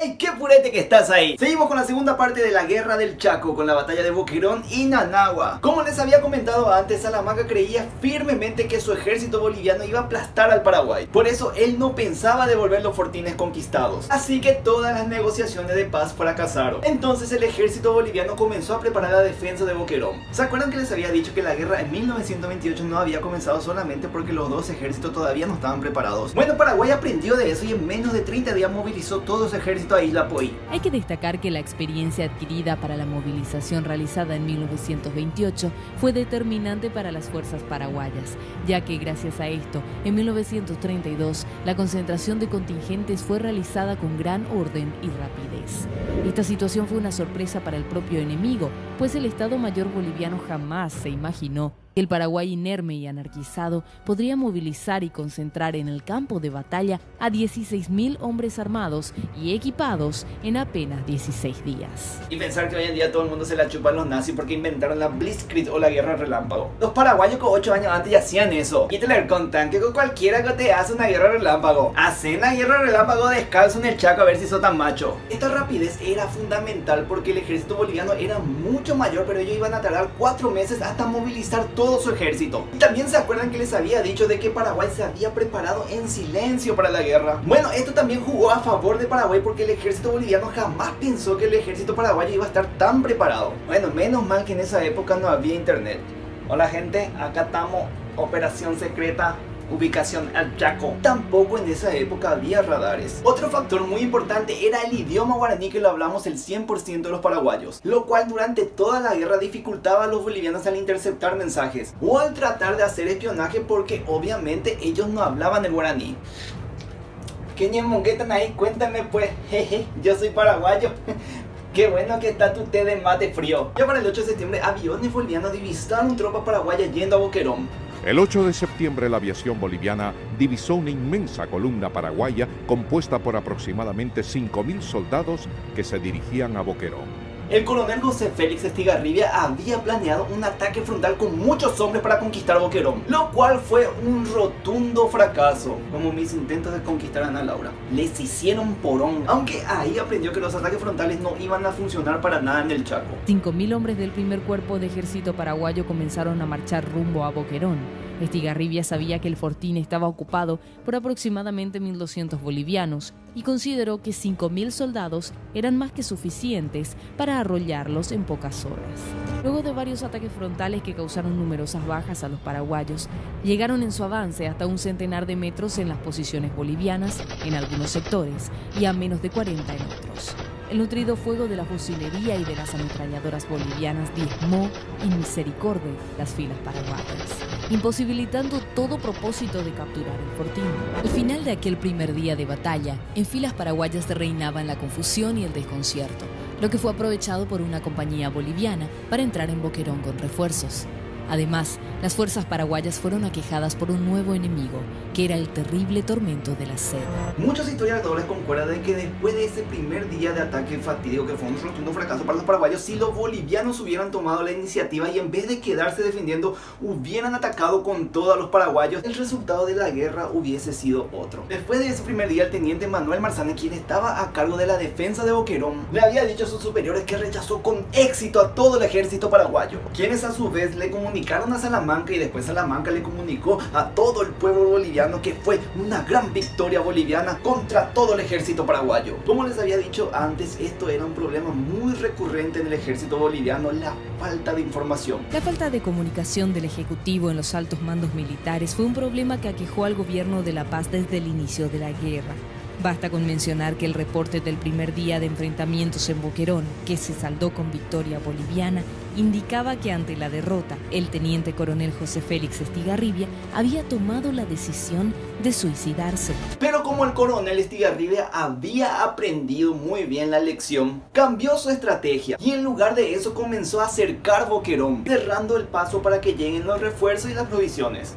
¡Ay, qué purete que estás ahí! Seguimos con la segunda parte de la Guerra del Chaco, con la batalla de Boquerón y Nanagua. Como les había comentado antes, Salamanca creía firmemente que su ejército boliviano iba a aplastar al Paraguay. Por eso él no pensaba devolver los fortines conquistados. Así que todas las negociaciones de paz fracasaron. Entonces el ejército boliviano comenzó a preparar la defensa de Boquerón. ¿Se acuerdan que les había dicho que la guerra en 1928 no había comenzado solamente porque los dos ejércitos todavía no estaban preparados? Bueno, Paraguay aprendió de eso y en menos de 30 días movilizó todo su ejército a Isla Poí. Hay que destacar que la experiencia adquirida para la movilización realizada en 1928 fue determinante para las fuerzas paraguayas, ya que gracias a esto, en 1932, la concentración de contingentes fue realizada con gran orden y rapidez. Esta situación fue una sorpresa para el propio enemigo, pues el Estado Mayor boliviano jamás se imaginó que el Paraguay inerme y anarquizado podría movilizar y concentrar en el campo de batalla a 16.000 hombres armados y equipados en apenas 16 días. Y pensar que hoy en día todo el mundo se la chupa a los nazis porque inventaron la Blitzkrieg o la guerra relámpago. Los paraguayos con 8 años antes ya hacían eso. Y te le contan que con cualquiera que te hace una guerra relámpago. Hacen la guerra relámpago descalzo en el Chaco a ver si sos tan macho. Esta rapidez era fundamental porque el ejército boliviano era mucho mayor, pero ellos iban a tardar 4 meses hasta movilizar todo su ejército. Y también se acuerdan que les había dicho de que Paraguay se había preparado en silencio para la guerra. Bueno, esto también jugó a favor de Paraguay porque el ejército boliviano jamás pensó que el ejército paraguayo iba a estar tan preparado. Bueno, menos mal que en esa época no había internet. Hola gente, acá estamos, operación secreta. Ubicación al Chaco. Tampoco en esa época había radares. Otro factor muy importante era el idioma guaraní, que lo hablamos el 100% de los paraguayos, lo cual durante toda la guerra dificultaba a los bolivianos al interceptar mensajes o al tratar de hacer espionaje, porque obviamente ellos no hablaban el guaraní. ¿Qué ñemonguetan ahí? Cuéntame pues, jeje, yo soy paraguayo. Qué bueno que está tu té de mate frío. Ya para el 8 de septiembre, aviones bolivianos divisaron tropas paraguayas yendo a Boquerón. El 8 de septiembre la aviación boliviana divisó una inmensa columna paraguaya compuesta por aproximadamente 5.000 soldados que se dirigían a Boquerón. El coronel José Félix Estigarribia había planeado un ataque frontal con muchos hombres para conquistar Boquerón, lo cual fue un rotundo fracaso, como mis intentos de conquistar a Ana Laura. Les hicieron porón, aunque ahí aprendió que los ataques frontales no iban a funcionar para nada en el Chaco. 5.000 hombres del primer cuerpo de ejército paraguayo comenzaron a marchar rumbo a Boquerón. Estigarribia sabía que el fortín estaba ocupado por aproximadamente 1.200 bolivianos y consideró que 5.000 soldados eran más que suficientes para arrollarlos en pocas horas. Luego de varios ataques frontales que causaron numerosas bajas a los paraguayos, llegaron en su avance hasta un centenar de metros en las posiciones bolivianas en algunos sectores y a menos de 40 en otros. El nutrido fuego de la fusilería y de las ametralladoras bolivianas diezmó in misericordia las filas paraguayas, imposibilitando todo propósito de capturar el fortín. Al final de aquel primer día de batalla, en filas paraguayas reinaban la confusión y el desconcierto, lo que fue aprovechado por una compañía boliviana para entrar en Boquerón con refuerzos. Además, las fuerzas paraguayas fueron aquejadas por un nuevo enemigo, que era el terrible tormento de la sed. Muchos historiadores concuerdan de que después de ese primer día de ataque fatídico, que fue un rotundo fracaso para los paraguayos, si los bolivianos hubieran tomado la iniciativa y en vez de quedarse defendiendo, hubieran atacado con todo a los paraguayos, el resultado de la guerra hubiese sido otro. Después de ese primer día, el teniente Manuel Marzana, quien estaba a cargo de la defensa de Boquerón, le había dicho a sus superiores que rechazó con éxito a todo el ejército paraguayo, quienes a su vez le comunicaron a Salamanca, y después Salamanca le comunicó a todo el pueblo boliviano que fue una gran victoria boliviana contra todo el ejército paraguayo. Como les había dicho antes, esto era un problema muy recurrente en el ejército boliviano, la falta de información. La falta de comunicación del Ejecutivo en los altos mandos militares fue un problema que aquejó al gobierno de La Paz desde el inicio de la guerra. Basta con mencionar que el reporte del primer día de enfrentamientos en Boquerón, que se saldó con victoria boliviana, indicaba que ante la derrota, el teniente coronel José Félix Estigarribia había tomado la decisión de suicidarse. Pero como el coronel Estigarribia había aprendido muy bien la lección, cambió su estrategia y en lugar de eso comenzó a cercar Boquerón, cerrando el paso para que lleguen los refuerzos y las provisiones.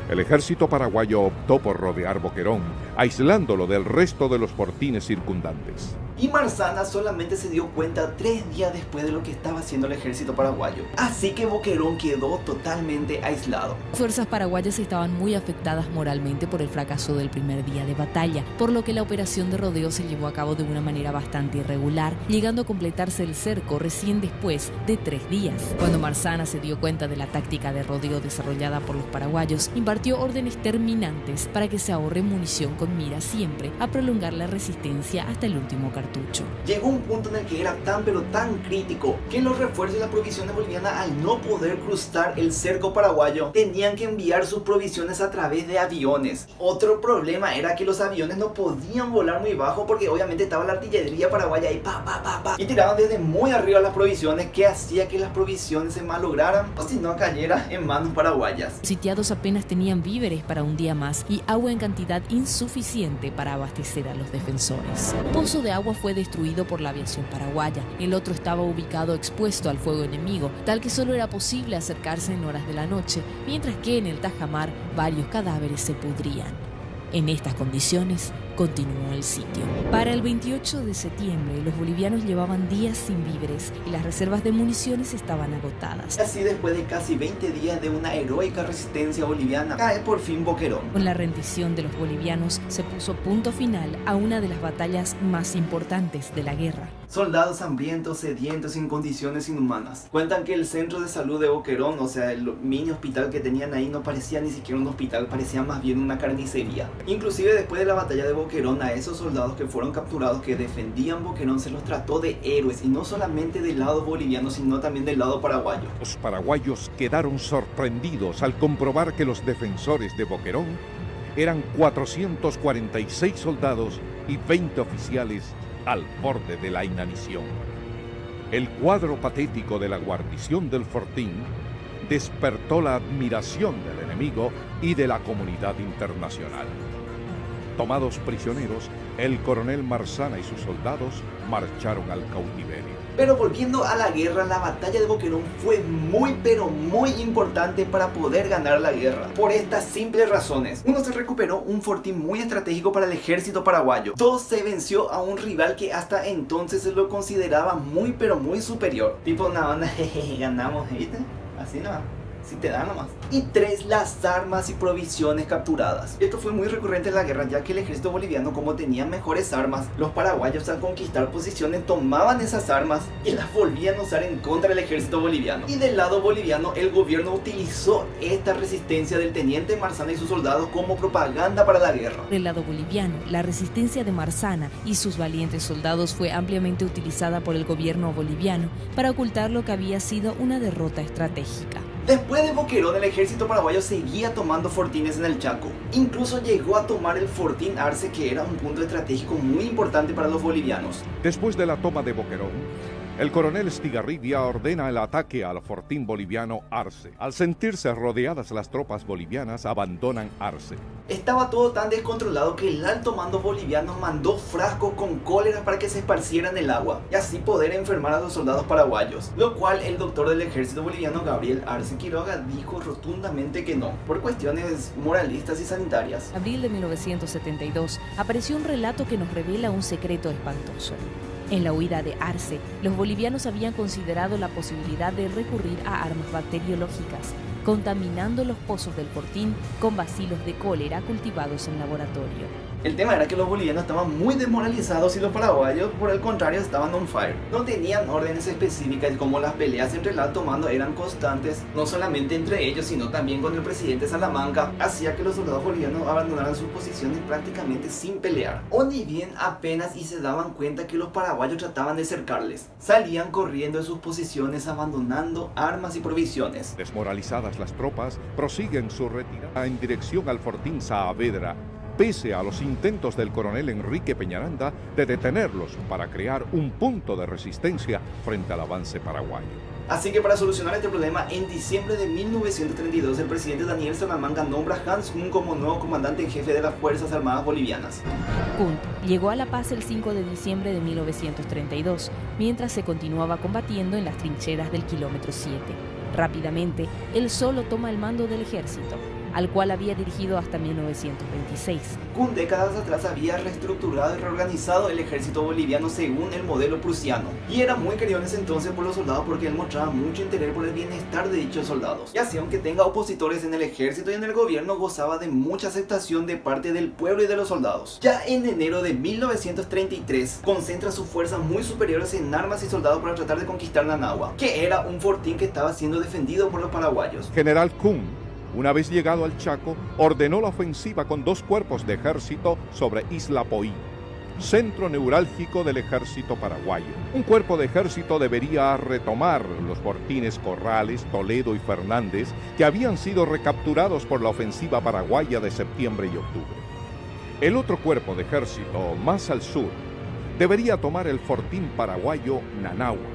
El ejército paraguayo optó por rodear Boquerón, aislándolo del resto de los fortines circundantes. Y Marzana solamente se dio cuenta 3 días después de lo que estaba haciendo el ejército paraguayo. Así que Boquerón quedó totalmente aislado. Las fuerzas paraguayas estaban muy afectadas moralmente por el fracaso del primer día de batalla, por lo que la operación de rodeo se llevó a cabo de una manera bastante irregular, llegando a completarse el cerco recién después de 3 días. Cuando Marzana se dio cuenta de la táctica de rodeo desarrollada por los paraguayos, impartió órdenes terminantes para que se ahorre munición con mira siempre a prolongar la resistencia hasta el último cartucho. Llegó un punto en el que era tan pero tan crítico que los refuerzos y las provisiones bolivianas, al no poder cruzar el cerco paraguayo, tenían que enviar sus provisiones a través de aviones. Otro problema era que los aviones no podían volar muy bajo porque obviamente estaba la artillería paraguaya ahí y tiraban desde muy arriba las provisiones, que hacía que las provisiones se malograran o si no cayera en manos paraguayas. Los sitiados apenas tenían víveres para un día más y agua en cantidad insuficiente para abastecer a los defensores. Un pozo de agua fue destruido por la aviación paraguaya, el otro estaba ubicado expuesto al fuego enemigo, tal que solo era posible acercarse en horas de la noche, mientras que en el tajamar varios cadáveres se pudrían. En estas condiciones continuó el sitio. Para el 28 de septiembre, los bolivianos llevaban días sin víveres y las reservas de municiones estaban agotadas. Así, después de casi 20 días de una heroica resistencia boliviana, cae por fin Boquerón. Con la rendición de los bolivianos se puso punto final a una de las batallas más importantes de la guerra. Soldados hambrientos, sedientos, en condiciones inhumanas. Cuentan que el centro de salud de Boquerón, o sea, el mini hospital que tenían ahí, no parecía ni siquiera un hospital, parecía más bien una carnicería. Inclusive después de la batalla de Boquerón, a esos soldados que fueron capturados, que defendían Boquerón, se los trató de héroes, y no solamente del lado boliviano, sino también del lado paraguayo. Los paraguayos quedaron sorprendidos al comprobar que los defensores de Boquerón eran 446 soldados y 20 oficiales al borde de la inanición. El cuadro patético de la guarnición del Fortín despertó la admiración del enemigo y de la comunidad internacional. Tomados prisioneros, el coronel Marzana y sus soldados marcharon al cautiverio. Pero volviendo a la guerra, la batalla de Boquerón fue muy pero muy importante para poder ganar la guerra. Por estas simples razones: uno, se recuperó un fortín muy estratégico para el ejército paraguayo. 2, se venció a un rival que hasta entonces se lo consideraba muy pero muy superior. Tipo una onda, jeje, ganamos, ¿viste? Así nomás. Si te da nomás. Y 3, las armas y provisiones capturadas. Esto fue muy recurrente en la guerra, ya que el ejército boliviano, como tenía mejores armas, los paraguayos al conquistar posiciones tomaban esas armas y las volvían a usar en contra del ejército boliviano. Y del lado boliviano, el gobierno utilizó esta resistencia del teniente Marzana y sus soldados como propaganda para la guerra. Del lado boliviano, la resistencia de Marzana y sus valientes soldados fue ampliamente utilizada por el gobierno boliviano para ocultar lo que había sido una derrota estratégica. Después de Boquerón, el ejército paraguayo seguía tomando fortines en el Chaco. Incluso llegó a tomar el Fortín Arce, que era un punto estratégico muy importante para los bolivianos. Después de la toma de Boquerón, el coronel Estigarribia ordena el ataque al fortín boliviano Arce. Al sentirse rodeadas, las tropas bolivianas abandonan Arce. Estaba todo tan descontrolado que el alto mando boliviano mandó frascos con cólera para que se esparcieran el agua y así poder enfermar a los soldados paraguayos, lo cual el doctor del ejército boliviano, Gabriel Arce Quiroga, dijo rotundamente que no, por cuestiones moralistas y sanitarias. En abril de 1972 apareció un relato que nos revela un secreto espantoso. En la huida de Arce, los bolivianos habían considerado la posibilidad de recurrir a armas bacteriológicas, contaminando los pozos del fortín con bacilos de cólera cultivados en laboratorio. El tema era que los bolivianos estaban muy desmoralizados y los paraguayos, por el contrario, estaban on fire. No tenían órdenes específicas, y como las peleas entre el alto mando eran constantes, no solamente entre ellos, sino también con el presidente Salamanca, hacía que los soldados bolivianos abandonaran sus posiciones prácticamente sin pelear. O ni bien apenas y se daban cuenta que los paraguayos trataban de cercarles, salían corriendo de sus posiciones abandonando armas y provisiones. Desmoralizadas, las tropas prosiguen su retirada en dirección al Fortín Saavedra, pese a los intentos del coronel Enrique Peñaranda de detenerlos para crear un punto de resistencia frente al avance paraguayo. Así que para solucionar este problema, en diciembre de 1932, el presidente Daniel Salamanca nombra a Hans Kuhn como nuevo comandante en jefe de las Fuerzas Armadas Bolivianas. Kuhn llegó a La Paz el 5 de diciembre de 1932, mientras se continuaba combatiendo en las trincheras del kilómetro 7. Rápidamente, él solo toma el mando del ejército. al cual había dirigido hasta 1926. Kun décadas atrás había reestructurado y reorganizado el ejército boliviano según el modelo prusiano, y era muy querido en ese entonces por los soldados porque él mostraba mucho interés por el bienestar de dichos soldados, y así aunque tenga opositores en el ejército y en el gobierno, gozaba de mucha aceptación de parte del pueblo y de los soldados. Ya en enero de 1933 concentra sus fuerzas muy superiores en armas y soldados para tratar de conquistar Nanagua, que era un fortín que estaba siendo defendido por los paraguayos. General Kun, una vez llegado al Chaco, ordenó la ofensiva con 2 cuerpos de ejército sobre Isla Poí, centro neurálgico del ejército paraguayo. Un cuerpo de ejército debería retomar los fortines Corrales, Toledo y Fernández, que habían sido recapturados por la ofensiva paraguaya de septiembre y octubre. El otro cuerpo de ejército, más al sur, debería tomar el fortín paraguayo Nanagua,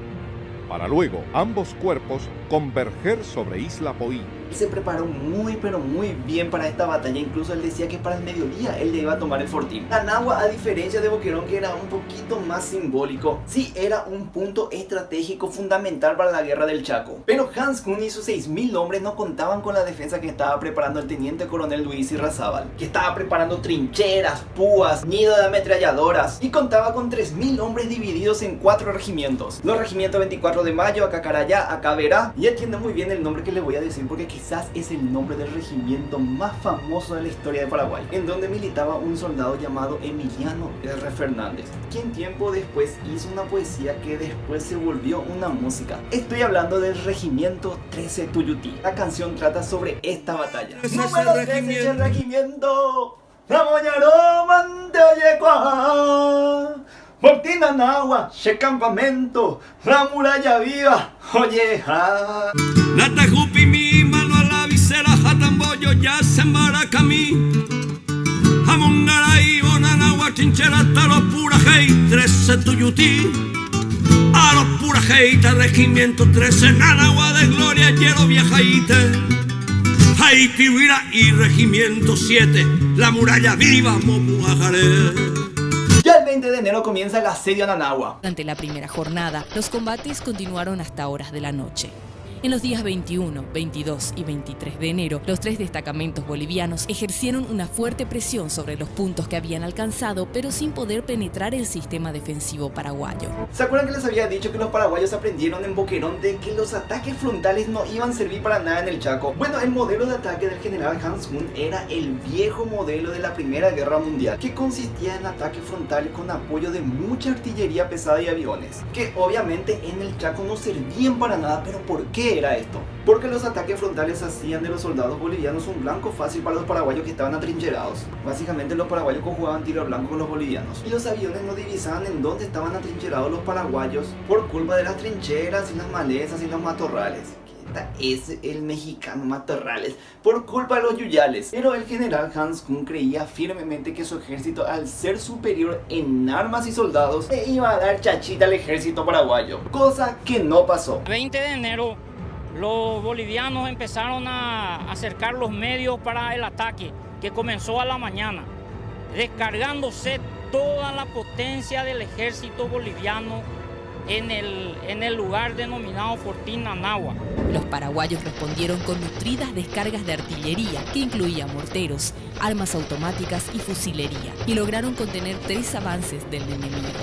para luego ambos cuerpos converger sobre Isla Poí. Él se preparó muy pero muy bien para esta batalla, incluso él decía que para el mediodía él le iba a tomar el fortín. Nanagua, a diferencia de Boquerón, que era un poquito más simbólico, sí era un punto estratégico fundamental para la guerra del Chaco. Pero Hans Kun y sus 6.000 hombres no contaban con la defensa que estaba preparando el teniente coronel Luis Irrazábal, que estaba preparando trincheras, púas, nido de ametralladoras, y contaba con 3.000 hombres divididos en 4 regimientos. Los regimientos 24 de Mayo, Acacarayá, Acaverá, y entiende muy bien el nombre que le voy a decir porque quizás es el nombre del regimiento más famoso de la historia de Paraguay, en donde militaba un soldado llamado Emiliano R. Fernández, quien tiempo después hizo una poesía que después se volvió una música. Estoy hablando del regimiento 13 Tuyutí. La canción trata sobre esta batalla. Número 13 regimiento, Ramoñaró mante Oyecua, Fortín Nanagua, che campamento, la muralla viva, oye ja. Natajupi mi mano a la visera, Jatamboyo ya se maracamí. Jamongaray, Bonanagua, Chinchera, hasta los Purajey, 13 Tuyutí. A los Purajey, regimiento 13, Nanagua de Gloria, Hielo Viejaíte. Haití, Huira y regimiento 7, la muralla viva, Mopuajaré. Ya el 20 de enero comienza el asedio a Nanagua. Durante la primera jornada, los combates continuaron hasta horas de la noche. En los días 21, 22 y 23 de enero, los 3 destacamentos bolivianos ejercieron una fuerte presión sobre los puntos que habían alcanzado, pero sin poder penetrar el sistema defensivo paraguayo. ¿Se acuerdan que les había dicho que los paraguayos aprendieron en Boquerón de que los ataques frontales no iban a servir para nada en el Chaco? Bueno, el modelo de ataque del general Hans Kun era el viejo modelo de la Primera Guerra Mundial, que consistía en ataques frontales con apoyo de mucha artillería pesada y aviones, que obviamente en el Chaco no servían para nada. ¿Pero por qué era esto? Porque los ataques frontales hacían de los soldados bolivianos un blanco fácil para los paraguayos que estaban atrincherados. Básicamente los paraguayos conjugaban tiro al blanco con los bolivianos, y los aviones no divisaban en dónde estaban atrincherados los paraguayos por culpa de las trincheras y las malezas y los matorrales. Es el mexicano matorrales por culpa de los yuyales. Pero el general Hans Kun creía firmemente que su ejército, al ser superior en armas y soldados, le iba a dar chachita al ejército paraguayo, cosa que no pasó. 20 de enero los bolivianos empezaron a acercar los medios para el ataque, que comenzó a la mañana, descargándose toda la potencia del ejército boliviano en el lugar denominado Fortín Nanagua. Los paraguayos respondieron con nutridas descargas de artillería, que incluía morteros, armas automáticas y fusilería, y lograron contener 3 avances del enemigo.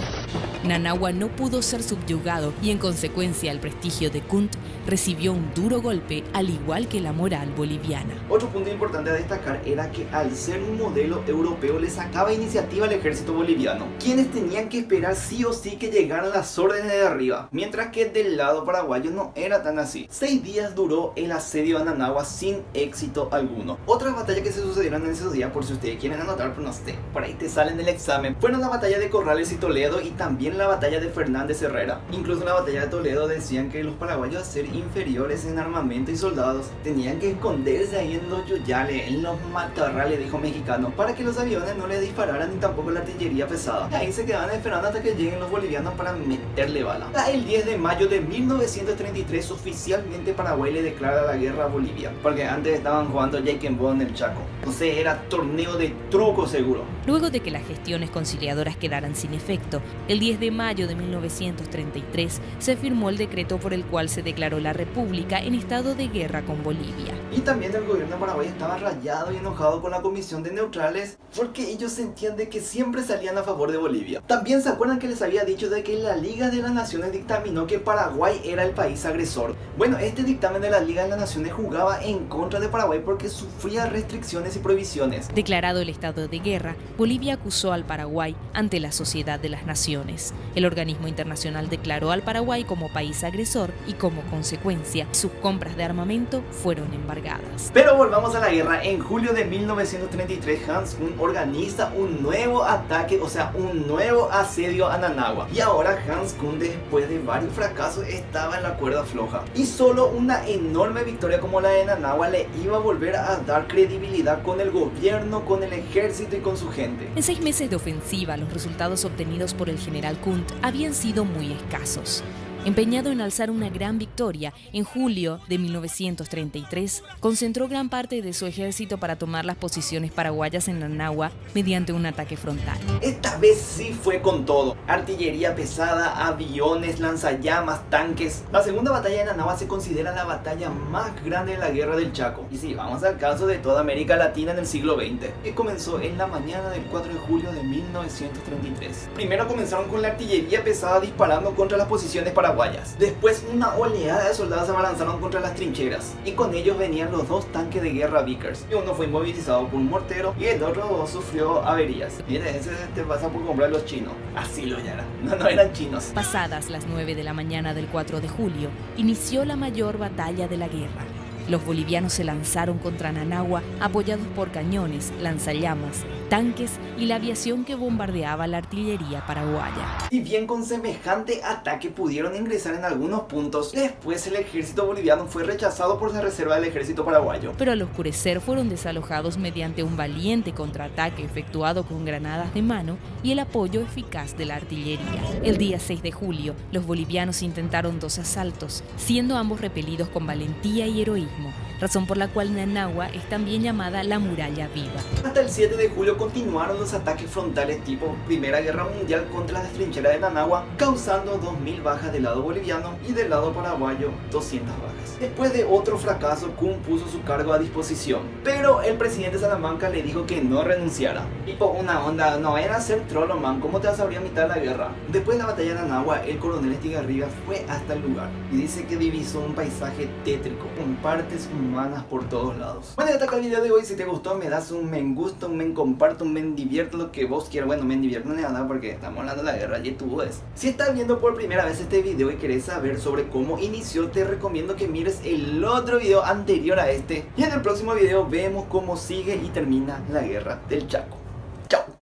Nanagua no pudo ser subyugado y en consecuencia el prestigio de Kunt recibió un duro golpe, al igual que la moral boliviana. Otro punto importante a destacar era que al ser un modelo europeo le sacaba iniciativa al ejército boliviano, quienes tenían que esperar sí o sí que llegaran las órdenes de arriba, mientras que del lado paraguayo no era tan así. 6 días duró el asedio a Nanagua sin éxito alguno. Otras batallas que se sucedieron en esos días, por si ustedes quieren anotar, pero no sé, por ahí te salen del examen, fueron la batalla de Corrales y Toledo y también la batalla de Fernández Herrera. Incluso en la batalla de Toledo decían que los paraguayos, a ser inferiores en armamento y soldados, tenían que esconderse ahí en los yuyales, en los matorrales, dijo mexicano, para que los aviones no les dispararan ni tampoco la artillería pesada. Y ahí se quedaban esperando hasta que lleguen los bolivianos para meterle bala. El 10 de mayo de 1933 oficialmente Paraguay le declara la guerra a Bolivia, porque antes estaban jugando Jake and Ball en el Chaco. Entonces era torneo de truco seguro. Luego de que las gestiones conciliadoras quedaran sin efecto, el 10 de mayo de 1933 se firmó el decreto por el cual se declaró la República en estado de guerra con Bolivia. Y también el gobierno de Paraguay estaba rayado y enojado con la Comisión de Neutrales porque ellos sentían de que siempre salían a favor de Bolivia. También se acuerdan que les había dicho de que la Liga de las Naciones dictaminó que Paraguay era el país agresor. Bueno, este dictamen de la Liga de las Naciones jugaba en contra de Paraguay porque sufría restricciones y prohibiciones. Declarado el estado de guerra, Bolivia acusó al Paraguay ante la Sociedad de las Naciones. El organismo internacional declaró al Paraguay como país agresor y como consecuencia, sus compras de armamento fueron embargadas. Pero volvamos a la guerra. En julio de 1933, Hans Kuhn organiza un nuevo ataque, o sea, un nuevo asedio a Nanagua. Y ahora Hans Kuhn, después de varios fracasos, estaba en la cuerda floja. Y solo una enorme victoria como la de Nanagua le iba a volver a dar credibilidad con el gobierno, con el ejército y con su gente. En 6 meses de ofensiva, los resultados obtenidos por el general Kuhn habían sido muy escasos. Empeñado en alzar una gran victoria, en julio de 1933 concentró gran parte de su ejército para tomar las posiciones paraguayas en Nanagua mediante un ataque frontal. Esta vez sí fue con todo: artillería pesada, aviones, lanzallamas, tanques. La segunda batalla de Nanagua se considera la batalla más grande de la guerra del Chaco. Y sí, vamos al caso de toda América Latina en el siglo XX, que comenzó en la mañana del 4 de julio de 1933. Primero comenzaron con la artillería pesada disparando contra las posiciones paraguayas. Después una oleada de soldados se abalanzaron contra las trincheras y con ellos venían los 2 tanques de guerra Vickers, y uno fue inmovilizado por un mortero y el otro sufrió averías. Mira, ese te pasa por comprar los chinos. Así lo ya era. No eran chinos. Pasadas las 9 de la mañana del 4 de julio, inició la mayor batalla de la guerra. Los bolivianos se lanzaron contra Nanagua apoyados por cañones, lanzallamas, tanques y la aviación que bombardeaba la artillería paraguaya. Si bien con semejante ataque pudieron ingresar en algunos puntos, después el ejército boliviano fue rechazado por la reserva del ejército paraguayo. Pero al oscurecer fueron desalojados mediante un valiente contraataque efectuado con granadas de mano y el apoyo eficaz de la artillería. El día 6 de julio, los bolivianos intentaron 2 asaltos, siendo ambos repelidos con valentía y heroísmo, razón por la cual Nanagua es también llamada la muralla viva. Hasta el 7 de julio continuaron los ataques frontales tipo Primera Guerra Mundial contra las trincheras de Nanagua, causando 2000 bajas del lado boliviano y del lado paraguayo 200 bajas. Después de otro fracaso, Kuhn puso su cargo a disposición, pero el presidente Salamanca le dijo que no renunciara. Tipo una onda: no vayan a ser trolo, man, ¿cómo te vas a abrir a mitad de la guerra? Después de la batalla de Nanagua, el coronel Estigarribia fue hasta el lugar y dice que divisó un paisaje tétrico, con partes humanas por todos lados. Bueno, y hasta acá el video de hoy. Si te gustó, me das un me gusta, un me comparto, un me divierto, lo que vos quieras. Bueno, me divierto no es nada porque estamos hablando de la guerra y tú ves. Si estás viendo por primera vez este video y querés saber sobre cómo inició, te recomiendo que mires el otro video anterior a este. Y en el próximo video vemos cómo sigue y termina la guerra del Chaco.